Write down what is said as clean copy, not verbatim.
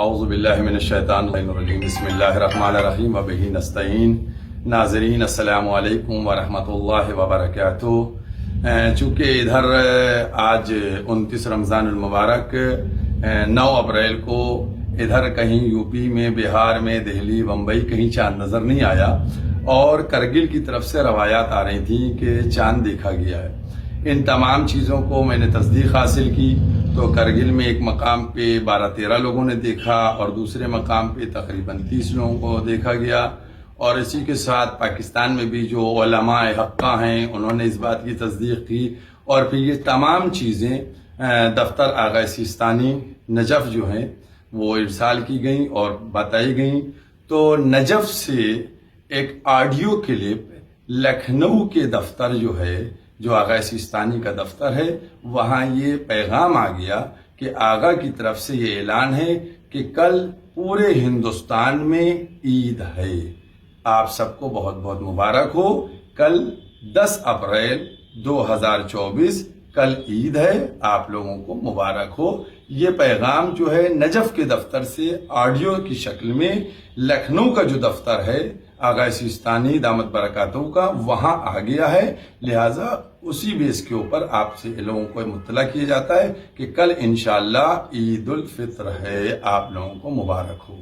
اعوذ باللہ من الشیطان الرجیم بسم اللہ الرحمن الرحیم وبہ نستعین۔ ناظرین السلام علیکم ورحمۃ اللہ وبرکاتہ۔ چونکہ ادھر آج 29 رمضان المبارک 9 اپریل کو ادھر کہیں یو پی میں، بہار میں، دہلی، بمبئی کہیں چاند نظر نہیں آیا، اور کرگل کی طرف سے روایات آ رہی تھیں کہ چاند دیکھا گیا ہے۔ ان تمام چیزوں کو میں نے تصدیق حاصل کی تو کرگل میں ایک مقام پہ 12-13 لوگوں نے دیکھا، اور دوسرے مقام پہ تقریباً 30 لوگوں کو دیکھا گیا، اور اسی کے ساتھ پاکستان میں بھی جو علماء حقہ ہیں انہوں نے اس بات کی تصدیق کی، اور پھر یہ تمام چیزیں دفتر آغا سیستانی نجف جو ہیں وہ ارسال کی گئیں اور بتائی گئیں۔ تو نجف سے ایک آڈیو کلپ لکھنؤ کے دفتر جو آغا سیستانی کا دفتر ہے، وہاں یہ پیغام آ گیا کہ آغا کی طرف سے یہ اعلان ہے کہ کل پورے ہندوستان میں عید ہے۔ آپ سب کو بہت بہت مبارک ہو۔ کل 10 اپریل 2024 کل عید ہے، آپ لوگوں کو مبارک ہو۔ یہ پیغام جو ہے نجف کے دفتر سے آڈیو کی شکل میں لکھنؤ کا جو دفتر ہے آغا سیستانی دامت برکاتہ کا، وہاں آ گیا ہے، لہٰذا اسی بیس کے اوپر آپ سے لوگوں کو مطلع کیا جاتا ہے کہ کل انشاءاللہ عید الفطر ہے، آپ لوگوں کو مبارک ہو۔